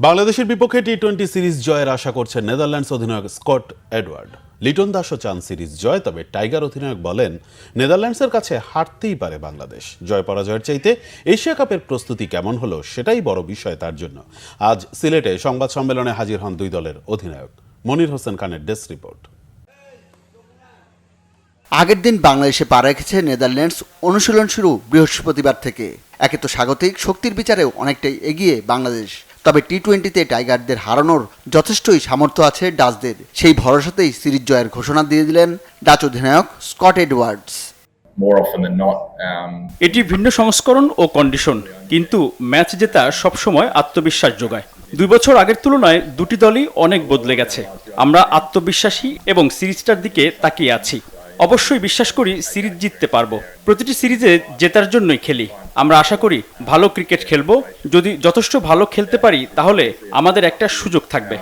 বাংলাদেশের বিপক্ষে টি-20 সিরিজ জয়ের আশা করছেন নেদারল্যান্ডস অধিনায়ক স্কট এডওয়ার্ড। লিটন দাসও চান সিরিজ জয়, তবে টাইগার অধিনায়ক বলেন নেদারল্যান্ডসের কাছে হারতেই পারে বাংলাদেশ। জয় পরাজয়ের চাইতে এশিয়া কাপের প্রস্তুতি কেমন হলো সেটাই বড় বিষয় তার জন্য। আজ সিলেটে সংবাদ সম্মেলনে হাজির হন দুই দলের অধিনায়ক। মনির হোসেন খানের ডেস্ক রিপোর্ট। আগের দিন বাংলাদেশে পা রেখেছে নেদারল্যান্ডস। অনুশীলন শুরু বৃহস্পতিবার থেকে। একে তো স্বাগতিক, শক্তির বিচারেও অনেকটাই এগিয়ে বাংলাদেশ। তবে টি-20তে টাইগারদের হারানোর যথেষ্টই সামর্থ্য আছে ডাচদের। সেই ভরসাতেই সিরিজ জয়ের ঘোষণা দিয়ে দিলেন ডাচ অধিনায়ক স্কট এডওয়ার্ডস। এটি ভিন্ন সংস্করণ ও কন্ডিশন, কিন্তু ম্যাচ জেতা সবসময় আত্মবিশ্বাস যোগায়। 2 বছর আগের তুলনায় দুটি দলই অনেক বদলে গেছে। আমরা আত্মবিশ্বাসী এবং সিরিজটার দিকে তাকিয়ে আছি। অবশ্যই বিশ্বাস করি সিরিজ জিততে পারবো। প্রতিটি সিরিজে জেতার জন্যই খেলি। আমরা আশা করি ভালো ক্রিকেট খেলবো। যদি যথেষ্ট ভালো খেলতে পারি তাহলে আমাদের একটা সুযোগ থাকবে।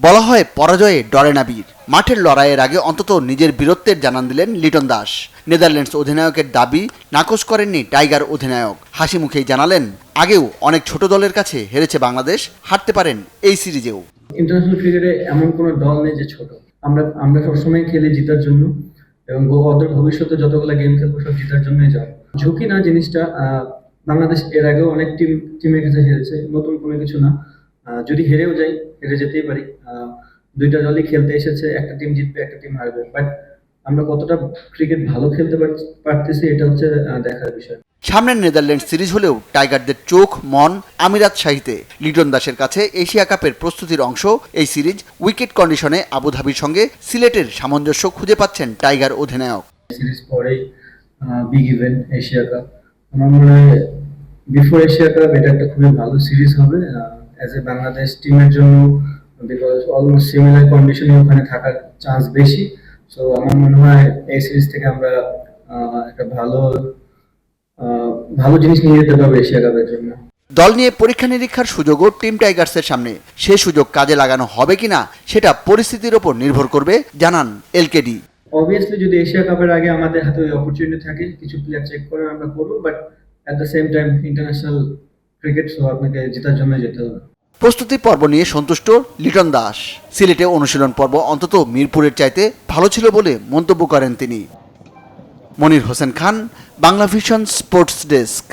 বলা হয় পরাজয়ে ডরে না বীর। মাঠের লড়াইয়ের আগে অন্তত নিজের বীরত্বের জানান দিলেন লিটন দাস। নেদারল্যান্ডস অধিনায়কের দাবি নাকচ করেননি টাইগার অধিনায়ক। হাসি মুখেই জানালেন, আগেও অনেক ছোট দলের কাছে হেরেছে বাংলাদেশ, হারতে পারেন এই সিরিজেও। ইন্টারন্যাশনাল ক্রিকেটে এমন কোনো দল নেই যে ছোট। আমরা সবসময় খেলি জিতার জন্য, এবং অদূর ভবিষ্যতে যতগুলো গেম খেলবো সব জিতার জন্যই যাও। ঝুঁকি না জিনিসটা। বাংলাদেশ এর আগেও অনেক টিমের কাছে হেরেছে, নতুন কোনো কিছু না। যদি হেরেও যাই, হেরে যেতেই পারি। দুইটা দলই খেলতে এসেছে, একটা টিম জিতবে একটা টিম হারবে। বাট আমরা কতটা ক্রিকেট ভালো খেলতে পারতেছি এটা হচ্ছে দেখার বিষয়। সামনের নেদারল্যান্ড সিরিজ হলেও টাইগারদের চোখ মন আমিরাত শাহীতে। লিটন দাসের কাছে এশিয়া কাপের প্রস্তুতির অংশ এই সিরিজ। উইকেট কন্ডিশনে আবুধাবির সঙ্গে সিলেটের সামঞ্জস্য খুঁজে পাচ্ছেন টাইগার অধিনায়ক। সিরিজ পরেই বিগ ইভেন্ট এশিয়া কাপ। আমার মনে হয় বিফোর এশিয়া কাপ এটা একটা খুবই ভালো সিরিজ হবে অ্যাজ এ বাংলাদেশ টিমের জন্য, বিকজ অলমোস্ট সিমিলার কন্ডিশনে ওখানে থাকার চান্স বেশি। সো আমার মনে হয় এই সিরিজ থেকে আমরা একটা ভালো জিনিস নিয়ে যেতে পারবো এশিয়া কাপের জন্য। দল নিয়ে পরীক্ষা নিরীক্ষার সুযোগও টিম টাইগার্সের সামনে। সে সুযোগ কাজে লাগানো হবে কিনা সেটা পরিস্থিতির ওপর নির্ভর করবে, জানান এলকেডি। অবভিয়াসলি যদি এশিয়া কাপের আগে আমাদের হাতে ওই অপরচুনিটি থাকে, কিছু প্লেয়ার চেক করে আমরা করবো, but at the same time international cricket, so আপনাকে জেতার জন্য যেতে হবে। প্রস্তুতি পর্ব নিয়ে সন্তুষ্ট লিটন দাস। সিলেটে অনুশীলন পর্ব অন্তত মিরপুরের চাইতে ভালো ছিল বলে মন্তব্য করেন তিনি। Monir Hossain Khan, Bangla vision sports desk.